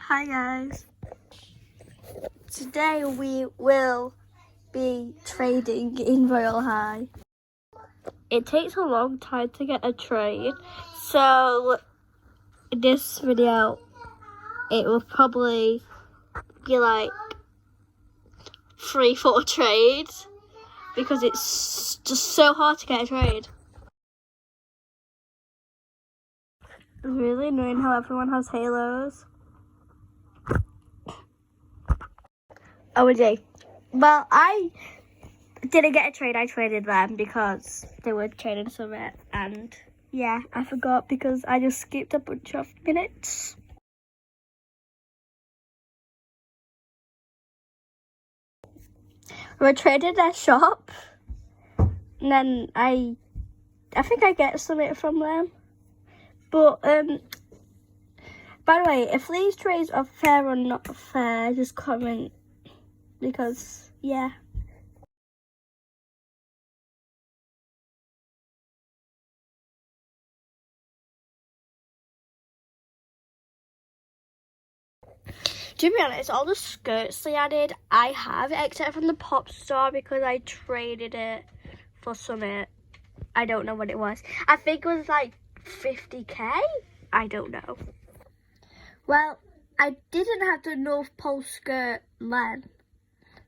Hi guys. Today we will be trading in Royal High. It takes a long time to get a trade, so in this video it will probably be like 3-4 trades because it's just so hard to get a trade. It's really annoying how everyone has halos. OJ. Well, I didn't get a trade. I traded them because they were trading something, and yeah, I forgot because I just skipped a bunch of minutes. We traded their shop, and then I think I get something from them. But by the way, if these trades are fair or not fair, just comment because yeah. To be honest, all the skirts they added, I have, except from the pop star because I traded it for something. I don't know what it was. I think it was like 50k? I don't know. Well, I didn't have the North Pole skirt then.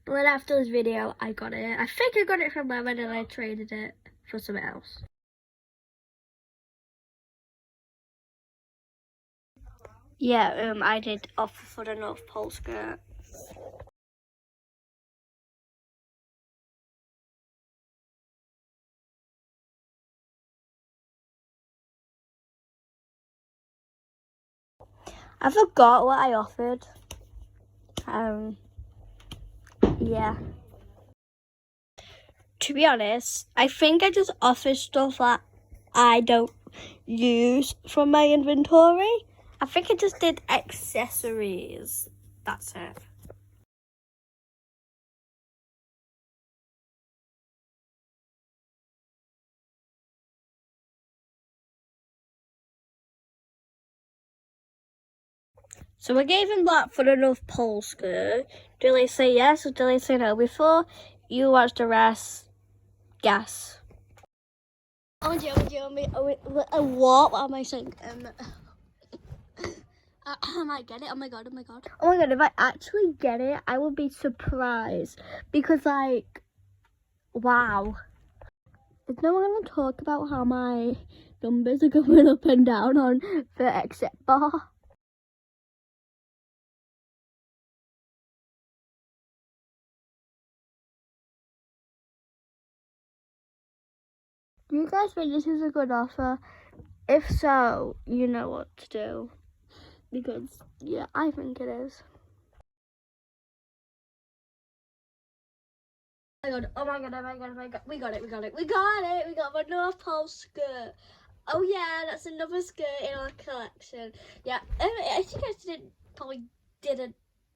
But then after this video, I got it. I think I got it from them and then I traded it for something else. Yeah, I did offer for the North Pole skirt. I forgot what I offered. Yeah. To be honest, I think I just offered stuff that I don't use from my inventory. I think I just did accessories. That's it. So I gave him that for the North Pole skirt. Do they say yes or do they say no? Before you watch the rest, guess. What am I saying? I might get it. Oh my god, oh my god. Oh my god, if I actually get it, I will be surprised. Because like, wow. Is no one going to talk about how my numbers are going up and down on the exit bar? Do you guys think this is a good offer? If so, you know what to do. Because, yeah, I think it is. Oh my god, oh my god, oh my god, oh my god. We got it. We got my North Pole skirt. Oh yeah, that's another skirt in our collection. Yeah, if you guys probably didn't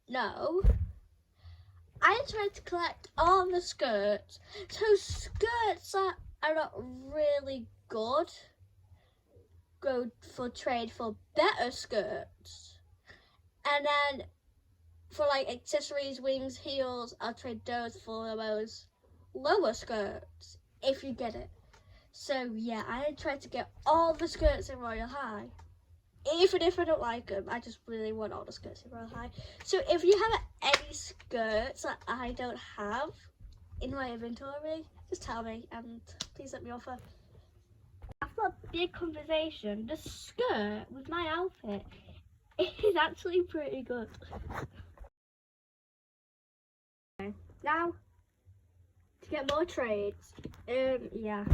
know, I tried to collect all the skirts. So skirts that are not really good go for trade for better skirts. And then for like accessories, wings, heels, I'll trade those for those lower skirts, if you get it. So yeah, I tried to get all the skirts in Royal High. Even if I don't like them, I just really want all the skirts in Royal High. So if you have any skirts that I don't have in my inventory, just tell me and please let me offer. After a big conversation, the skirt with my outfit is actually pretty good. Now, to get more trades, yeah.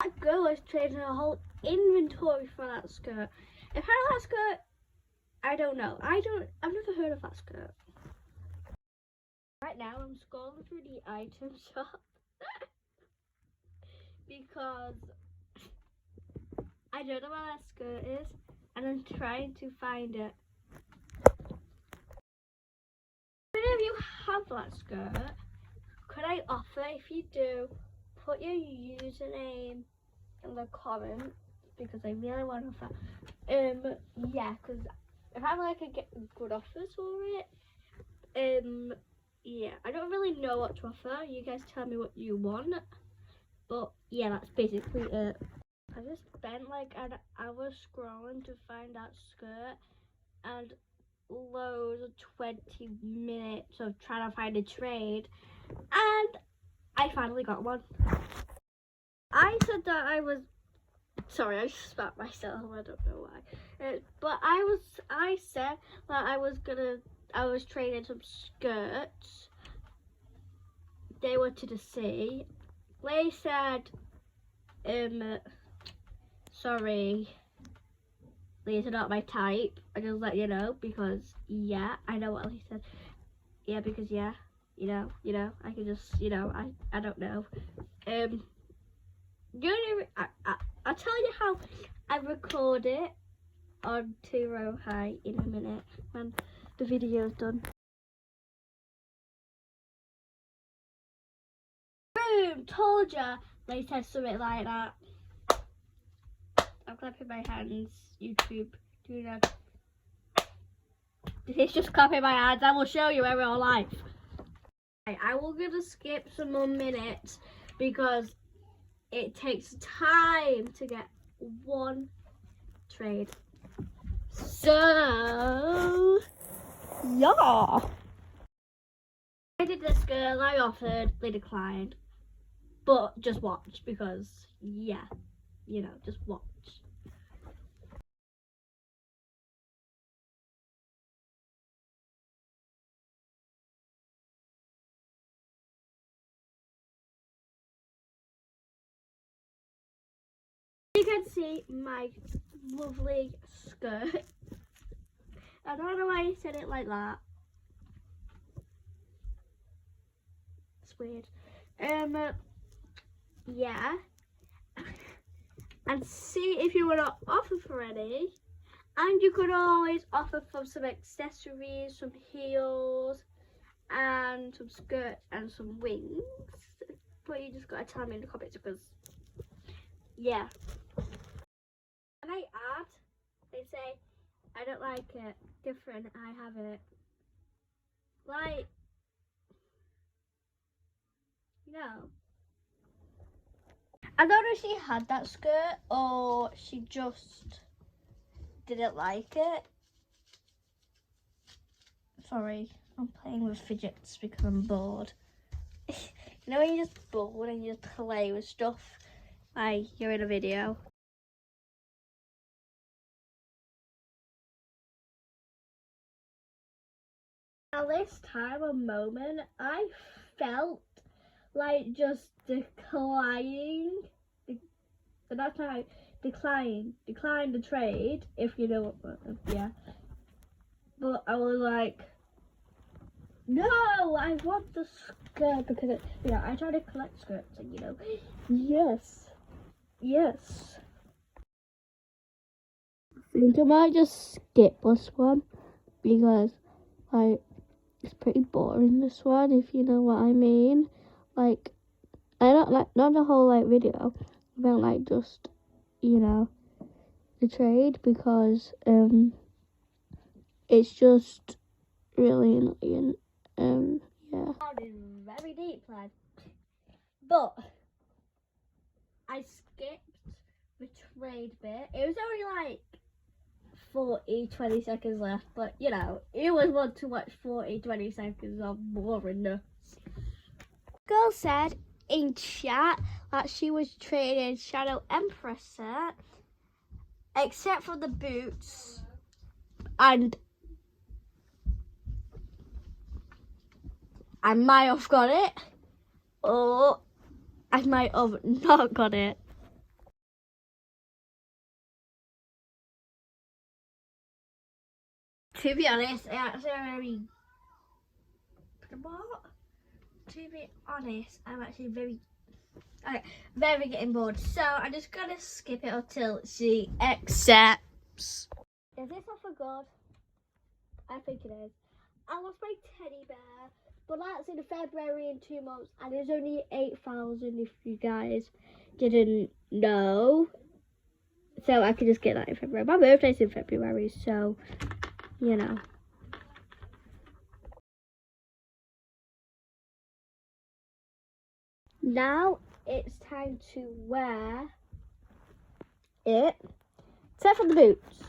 That girl was trading a whole inventory for that skirt. If I had that skirt, I don't know. I've never heard of that skirt. Right now, I'm scrolling through the item shop because I don't know where that skirt is, and I'm trying to find it. for that skirt. Could I offer, if you do, put your username in the comments, because I really want to offer. Yeah, because if I could get good offers for it. Yeah, I don't really know what to offer. You guys tell me what you want. But yeah, that's basically it. I just spent like an hour scrolling to find that skirt, and loads of 20 minutes of trying to find a trade, and I finally got one. I said that I was sorry, I spat myself, I don't know why. But I said that I was trading some skirts. They were to the sea. They said, sorry, these are not my type. I just let you know, because yeah, I know what he said. Yeah, because yeah, you know, I can just, I don't know. I'll tell you how I record it on 2 Row High in a minute when the video's done. Boom! Told ya! They said something like that. I'm clapping my hands. YouTube, do that. It's just clapping my hands. I will show you in real life. I will gonna skip some more minutes because it takes time to get one trade. So yeah, I did this girl. I offered, they declined, but just watch, because yeah, just watch. You can see my lovely skirt. I don't know why I said it like that. It's weird. Yeah. And see if you want to offer for any. And you could always offer for some accessories, some heels, and some skirts and some wings. But you just gotta tell me in the comments, because yeah. And I add, they say, I don't like it, different, I have it. Like, I don't know if she had that skirt or she just didn't like it. Sorry, I'm playing with fidgets because I'm bored. You know when you're just bored and you just play with stuff? Like, you're in a video. At this time of moment, I felt like just decline the trade, if you know what, yeah. But I was like, no, I want the skirt, because I try to collect skirts, and yes. I think I might just skip this one, because it's pretty boring, this one, if you know what I mean. Like, I don't like, not the whole video, I don't like just, the trade, because it's just really annoying. Yeah. That is very deep, lad. But I skipped the trade bit. It was only like 20 seconds left, but it was one to watch 20 seconds of boringness. Girl said in chat that she was trading Shadow Empress set, except for the boots, and I might have got it, or I might have not got it. To be honest, I'm actually very getting bored. So I'm just gonna skip it until she accepts. Is this offer good? I think it is. I lost my teddy bear But that's in February in 2 months, and it's only 8,000 if you guys didn't know. So I could just get that in February. My birthday's in February, so, you know. Now it's time to wear it. Except for the boots.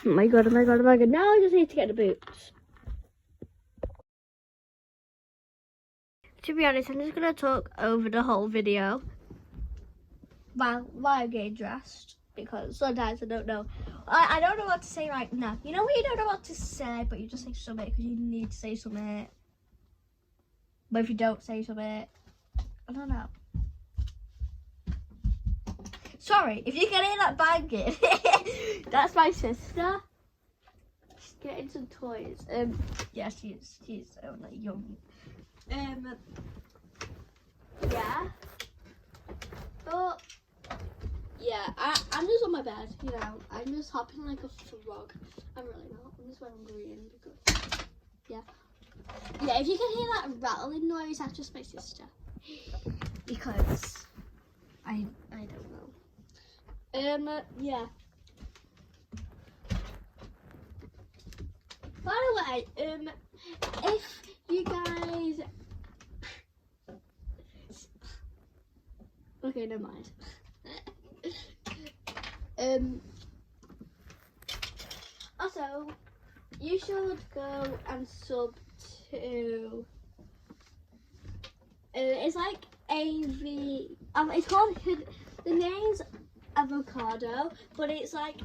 Oh my god, oh my god, oh my god. Now I just need to get the boots. To be honest, I'm just going to talk over the whole video while I'm getting dressed. Because sometimes I don't know. I don't know what to say right now. You know when you don't know what to say, but you just say something because you need to say something. But if you don't say something, I don't know. Sorry, if you can hear that banging, that's my sister. She's getting some toys. Yeah, she's only young. Yeah. But yeah, I'm just on my bed, you know. I'm just hopping like a frog. I'm really not. I'm just wearing green because yeah. Yeah, if you can hear that rattling noise, that's just my sister. Because I don't know. Yeah. By the way, if you guys okay, never mind. Also, you should go and sub to it's like AV. It's called the name's Avocado, but it's like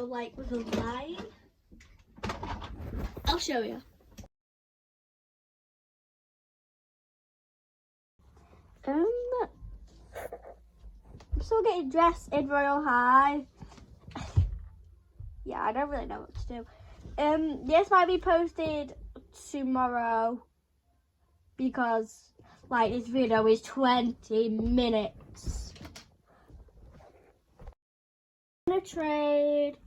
like with a line. I'll show you. I'm still getting dressed in Royal High. Yeah, I don't really know what to do. This might be posted tomorrow because like this video is 20 minutes. I'm gonna trade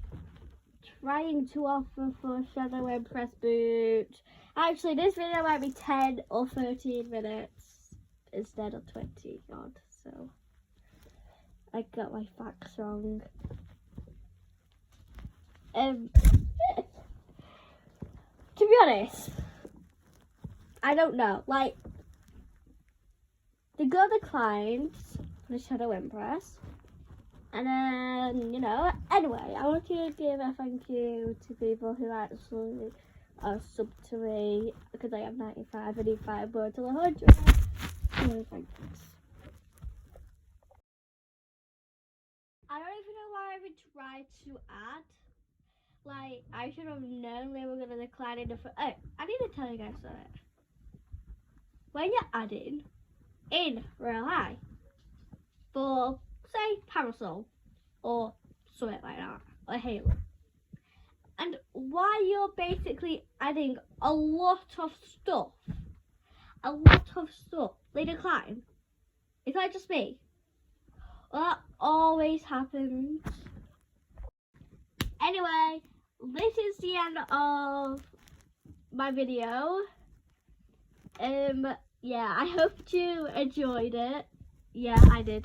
trying to offer for Shadow Empress boots. Actually, this video might be 10 or 13 minutes instead of 20 odd, so I got my facts wrong. To be honest, I don't know. Like, the girl declined the Shadow Empress, and then, you know, anyway, I want to give a thank you to people who actually are sub to me, because I have 95, I need 5 more till 100. So thanks. I don't even know why I even tried to add. Like, I should have known they were going to decline it. Oh, I need to tell you guys something. When you're adding in Royal High for, say, Parasol or something like that, or Halo, and while you're basically adding a lot of stuff, they decline. Is that just me? Well, that always happens. Anyway, this is the end of my video. Yeah, I hope you enjoyed it. Yeah, I did.